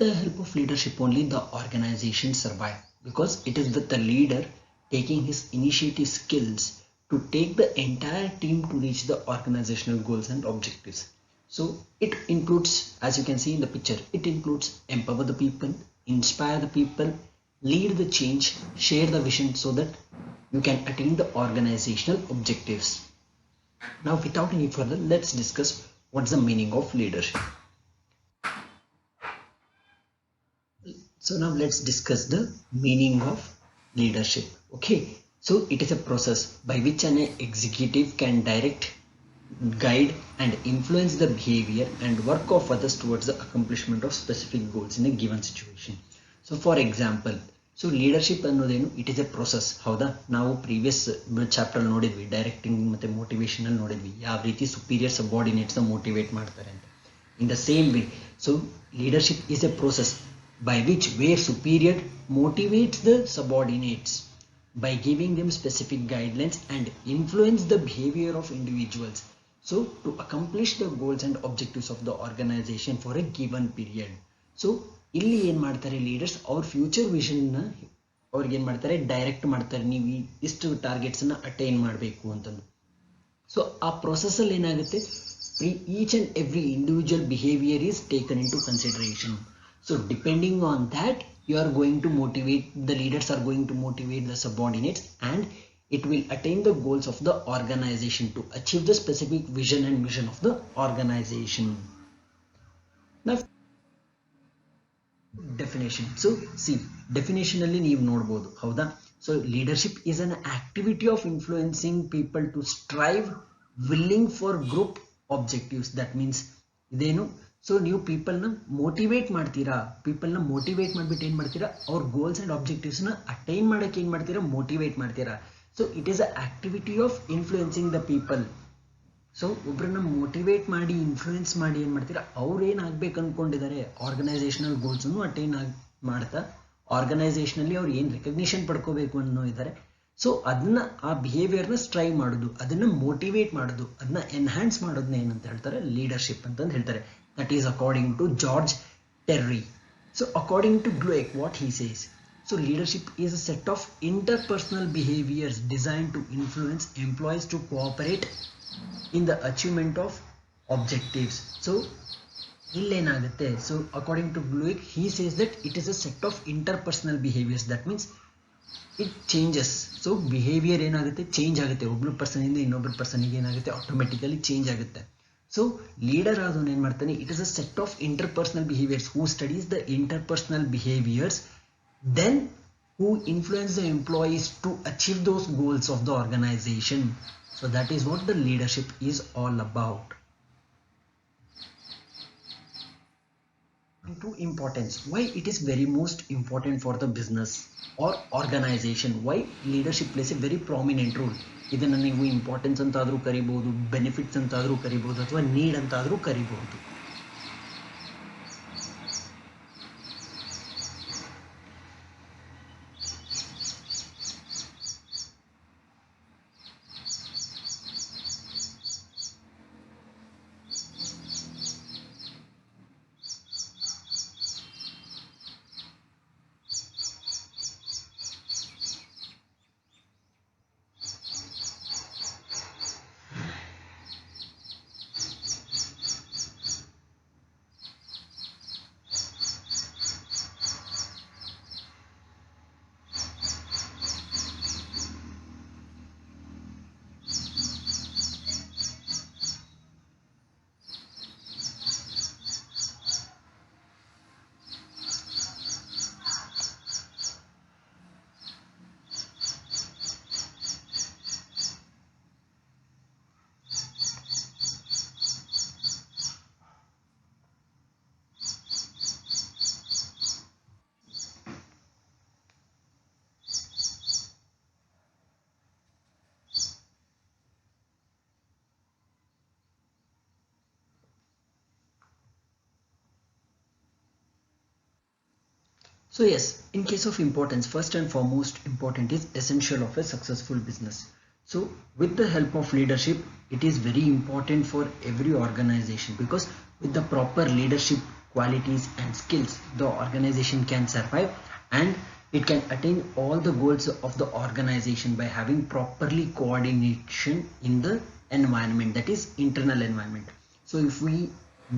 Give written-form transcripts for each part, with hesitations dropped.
the help of leadership only the organization survive, because it is the leader taking his initiative skills to take the entire team to reach the organizational goals and objectives. So it includes, as you can see in the picture, it includes empower the people, inspire the people, lead the change, share the vision so that you can attain the organizational objectives. Now without any further, let's discuss what's the meaning of leadership. So now let's discuss the meaning of leadership. Okay, so it is a process by which an executive can direct, guide and influence the behavior and work of others towards the accomplishment of specific goals in a given situation. So for example, so leadership ಅನ್ನೋದೇನು, it is a process. ಹೌದಾ, ನಾವು previous chapter ನೋಡಿದ್ವಿ, directing ಮತ್ತೆ motivational ನೋಡಿದ್ವಿ, ಯಾವ ರೀತಿ superior subordinates motivate ಮಾಡ್ತಾರೆ ಅಂತ. In the same way, so leadership is a process by which where superior motivates the subordinates by giving them specific guidelines and influence the behavior of individuals, so to accomplish the goals and objectives of the organization for a given period. So ಇಲ್ಲಿ ಏನ್ ಮಾಡ್ತಾರೆ leaders, ಅವ್ರ future vision ನ ಅವ್ರಿಗೆ ಏನ್ ಮಾಡ್ತಾರೆ, direct ಮಾಡ್ತಾರೆ, ನೀವು ಇಷ್ಟು ಟಾರ್ಗೆಟ್ಸ್ ನ ಅಟೈನ್ ಮಾಡಬೇಕು ಅಂತಂದು. ಸೊ ಆ ಪ್ರೊಸೆಸ್ ಅಲ್ಲಿ ಏನಾಗುತ್ತೆ, each and every individual behavior is taken into consideration. So depending on that, you are going to motivate, the leaders are going to motivate the subordinates, and it will attain the goals of the organization to achieve the specific vision and mission of the organization. Now definition. So see, definition alli ನೀವು ನೋಡಬಹುದು, ಹೌದಾ. So leadership is an activity of influencing people to strive willing for group objectives. That means ಇದೇನು, so ನೀವು ಪೀಪಲ್ನ motivate ಮಾಡ್ತೀರಾ, ಪೀಪಲ್ನ motivate ಮಾಡಿಬಿಟ್ಟು ಏನು ಮಾಡ್ತೀರಾ, ಅವ್ರ ಗೋಲ್ಸ್ ಆ್ಯಂಡ್ ಆಬ್ಜೆಕ್ಟಿವ್ಸ್ನ ಅಟೈನ್ ಮಾಡೋಕ್ಕೆ ಏನು ಮಾಡ್ತೀರಾ, ಮೋಟಿವೇಟ್ ಮಾಡ್ತೀರಾ. So it is a activity of influencing the people. So ಒಬ್ಬರನ್ನ ಮೋಟಿವೇಟ್ ಮಾಡಿ ಇನ್ಫ್ಲೂಯೆನ್ಸ್ ಮಾಡಿ ಏನು ಮಾಡ್ತೀರಾ, ಅವ್ರು ಏನು ಆಗ್ಬೇಕು ಅಂದ್ಕೊಂಡಿದ್ದಾರೆ ಆರ್ಗನೈಸೇಷನಲ್ ಗೋಲ್ಸನ್ನು ಅಟೈನ್ ಮಾಡ್ತಾ ಆರ್ಗನೈಸೇಷನಲ್ಲಿ ಅವ್ರು ಏನು ರೆಕಗ್ನಿಷನ್ ಪಡ್ಕೋಬೇಕು ಅನ್ನೋ ಇದ್ದಾರೆ. ಸೊ ಅದನ್ನ ಆ ಬಿಹೇವಿಯರ್ನ ಸ್ಟ್ರೈವ್ ಮಾಡೋದು, ಅದನ್ನ ಮೋಟಿವೇಟ್ ಮಾಡೋದು, ಅದನ್ನ ಎನ್ಹಾನ್ಸ್ ಮಾಡೋದನ್ನ ಏನಂತ ಹೇಳ್ತಾರೆ, ಲೀಡರ್ಶಿಪ್ ಅಂತಂದು ಹೇಳ್ತಾರೆ. That is according to George Terry. So according to Glueck, what he says, so leadership is a set of interpersonal behaviors designed to influence employees to cooperate in the achievement of objectives. So ಇಲ್ಲೇನಾಗುತ್ತೆ, so according to Glueck, he says that it is a set of interpersonal behaviors. That means it changes. So behavior ಏನಾಗುತ್ತೆ, change ಆಗುತ್ತೆ, ಒಬ್ಬರು person ಇಂದ ಇನ್ನೊಬ್ಬರು ಪರ್ಸನ್ಗೆ ಏನಾಗುತ್ತೆ, automatically change ಆಗುತ್ತೆ. So leader ಆದವನು ಏನು ಮಾಡ್ತಾನೆ, it is a set of interpersonal behaviours, who studies the interpersonal behaviours, then who influence the employees to achieve those goals of the organisation. So that is what the leadership is all about. To importance, why it is very most important for the business or organization, why leadership plays a very prominent role. ಇದನ್ನು ನೀವು importance ಅಂತಾದರೂ ಕರಿಬಹುದು, benefits ಅಂತಾದರೂ ಕರಿಬಹುದು, ಅಥವಾ need ಅಂತಾದರೂ ಕರಿಬಹುದು. So yes, in case of importance, first and foremost important is essential of a successful business. So with the help of leadership, it is very important for every organization, because with the proper leadership, qualities and skills, the organization can survive and it can attain all the goals of the organization by having properly coordination in the environment, that is internal environment. So if we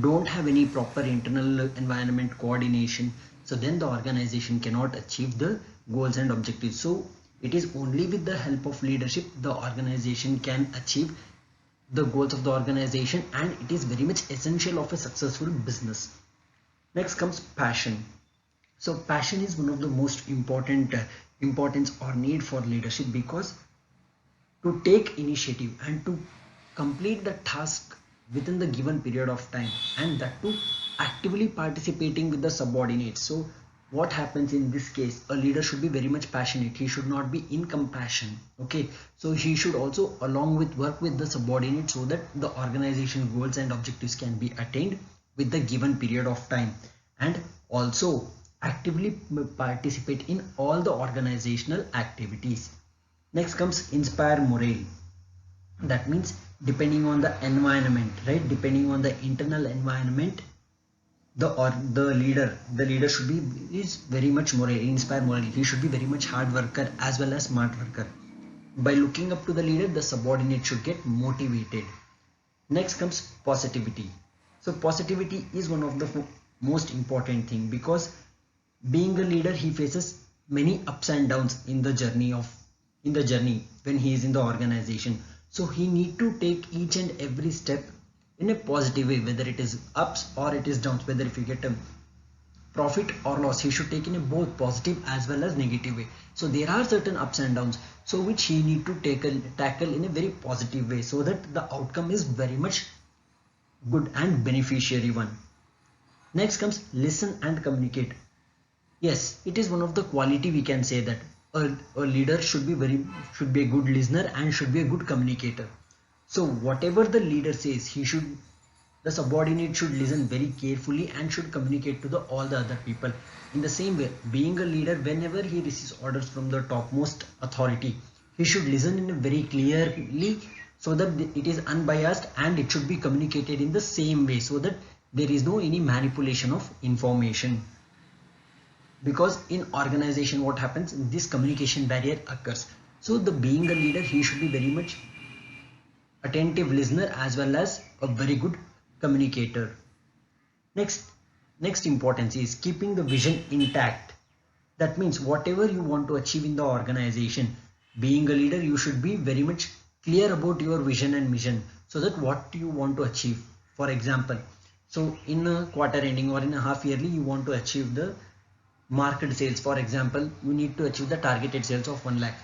don't have any proper internal environment coordination, so then the organization cannot achieve the goals and objectives. So it is only with the help of leadership the organization can achieve the goals of the organization, and it is very much essential of a successful business. Next comes passion. So passion is one of the most important importance or need for leadership, because to take initiative and to complete the task within the given period of time, and that too actively participating with the subordinates. So what happens in this case, a leader should be very much passionate, he should not be incompassionate. Okay, so he should also along with work with the subordinates so that the organization goals and objectives can be attained with the given period of time, and also actively participate in all the organizational activities. Next comes inspire morale. That means depending on the environment, right, depending on the internal environment, the leader should be is very much morale, inspire morale. He should be very much hard worker as well as smart worker. By looking up to the leader, the subordinate should get motivated. Next comes positivity. So positivity is one of the most important thing, because being a leader, he faces many ups and downs in the journey when he is in the organization. So he need to take each and every step in a positive way, whether it is ups or it is downs, whether if you get a profit or loss, he should take in a both positive as well as negative way. So there are certain ups and downs, so which he need to tackle in a very positive way, so that the outcome is very much good and beneficiary one. Next comes listen and communicate. Yes, it is one of the quality we can say that a leader should be a good listener and should be a good communicator. So whatever the leader says, the subordinate should listen very carefully and should communicate to all the other people. In the same way, being a leader, whenever he receives orders from the topmost authority, he should listen in a very clearly, so that it is unbiased, and it should be communicated in the same way, so that there is no any manipulation of information. Because in organization what happens, this communication barrier occurs. So the being a leader, he should be very much attentive listener as well as a very good communicator. Next importance is keeping the vision intact. That means whatever you want to achieve in the organization, being a leader, you should be very much clear about your vision and mission, so that what you want to achieve. For example, so in a quarter ending or in a half yearly, you want to achieve the market sales. For example, you need to achieve the targeted sales of 1 lakh.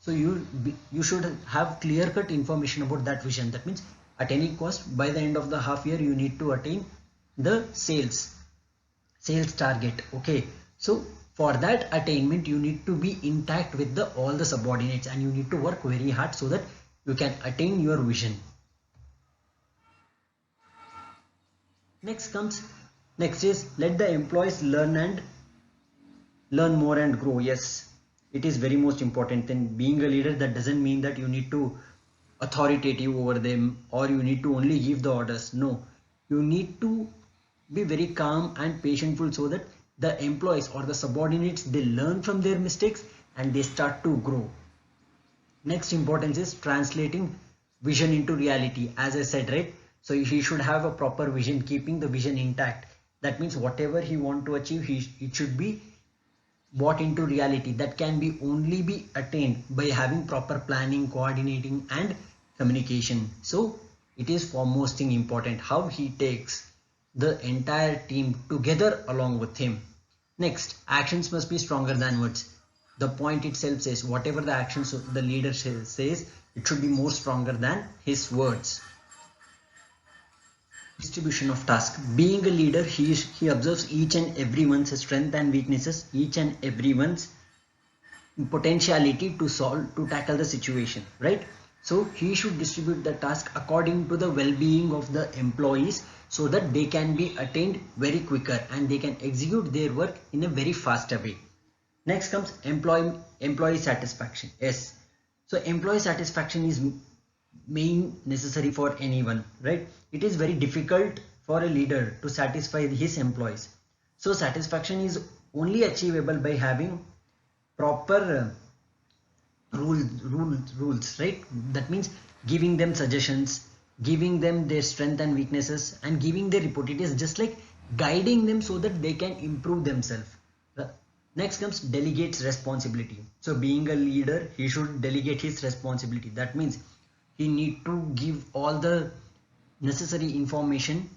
So you should have clear cut information about that vision. That means at any cost, by the end of the half year, you need to attain the sales target. Okay, so for that attainment, you need to be intact with all the subordinates, and you need to work very hard so that you can attain your vision. Next is let the employees learn more and grow. Yes, it is very most important. Then being a leader, that doesn't mean that you need to authoritative over them or you need to only give the orders. No, you need to be very calm and patientful, so that the employees or the subordinates, they learn from their mistakes and they start to grow. Next importance is translating vision into reality. As I said, right, so he should have a proper vision, keeping the vision intact. That means whatever he want to achieve, it should be brought into reality. That can be only be attained by having proper planning, coordinating and communication. So it is foremost thing important how he takes the entire team together along with him. Next, actions must be stronger than words. The point itself says whatever the actions the leader says, it should be more stronger than his words. Distribution of task. Being a leader, he observes each and everyone's strength and weaknesses, each and everyone's potentiality to tackle the situation, right? So he should distribute the task according to the well-being of the employees, so that they can be attained very quicker and they can execute their work in a very faster way. Next comes employee satisfaction. Yes, so employee satisfaction is main necessary for anyone, right? It is very difficult for a leader to satisfy his employees. So satisfaction is only achievable by having proper rules, right? That means giving them suggestions, giving them their strength and weaknesses, and giving their report. It is just like guiding them so that they can improve themselves. Next comes delegates responsibility. So being a leader, he should delegate his responsibility. That means he need to give all the necessary information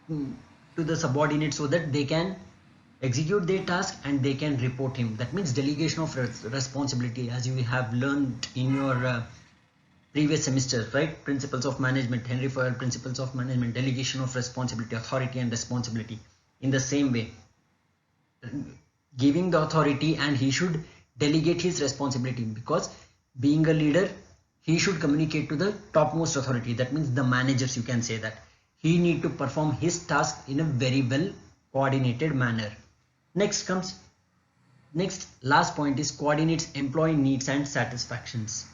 to the subordinates so that they can execute their task and they can report him. That means delegation of responsibility, as you have learned in your previous semester, right? Principles of management, Henry Fayol principles of management, delegation of responsibility, authority and responsibility. In the same way, giving the authority, and he should delegate his responsibility, because being a leader, he should communicate to the topmost authority. That means the managers, you can say that. He need to perform his task in a very well coordinated manner. Next last point is coordinates employee needs and satisfactions,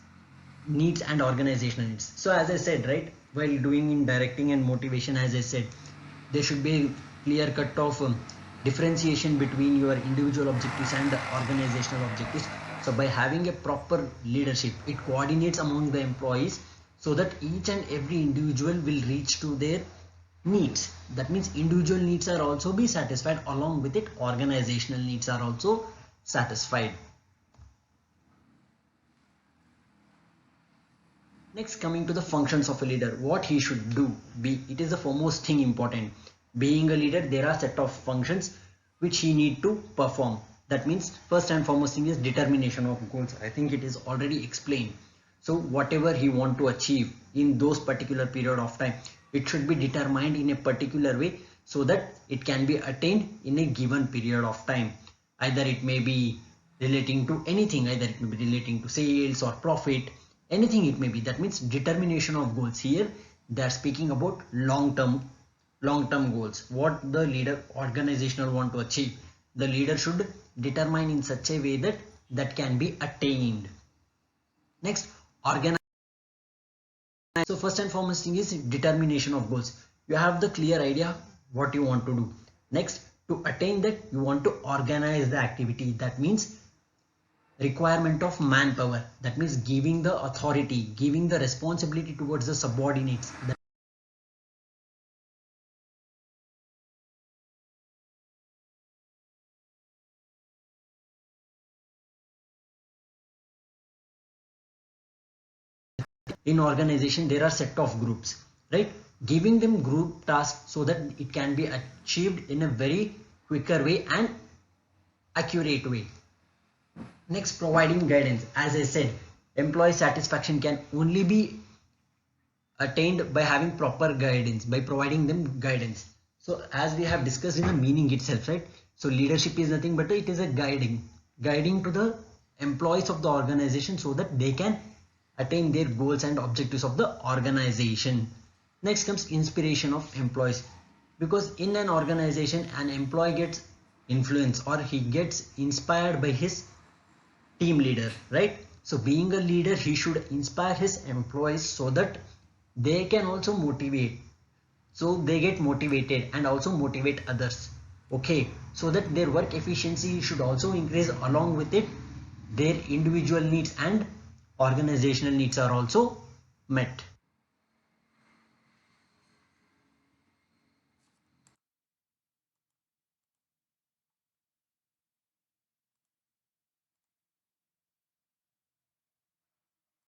needs and organizational needs. So as I said, right, while doing in directing and motivation, as I said, there should be a clear cut of differentiation between your individual objectives and the organizational objectives. So by having a proper leadership, it coordinates among the employees so that each and every individual will reach to their needs. That means individual needs are also be satisfied, along with it organizational needs are also satisfied. Next, coming to the functions of a leader, what he should do. It is the foremost thing important. Being a leader, there are set of functions which he need to perform. That means first and foremost thing is determination of goals. I think it is already explained. So whatever he want to achieve in those particular period of time, it should be determined in a particular way so that it can be attained in a given period of time. Either it may be relating to anything, either it may be relating to sales or profit, anything it may be. That means determination of goals. Here they are speaking about long-term goals. What the leader organizational want to achieve, the leader should determine in such a way that can be attained. Next, organize. So first and foremost thing is determination of goals. You have the clear idea what you want to do. Next, to attain that, you want to organize the activity. That means requirement of manpower. That means giving the authority, giving the responsibility towards the subordinates. In organization, there are set of groups, right? Giving them group tasks so that it can be achieved in a very quicker way and accurate way. Next, providing guidance. As I said, employee satisfaction can only be attained by having proper guidance, by providing them guidance. So as we have discussed in the meaning itself, right? So leadership is nothing but it is a guiding to the employees of the organization so that they can attain their goals and objectives of the organization. Next comes inspiration of employees, because in an organization an employee gets influenced or he gets inspired by his team leader, right? So being a leader, he should inspire his employees so that they can also motivate, so they get motivated and also motivate others. Okay, so that their work efficiency should also increase, along with it their individual needs and organizational needs are also met.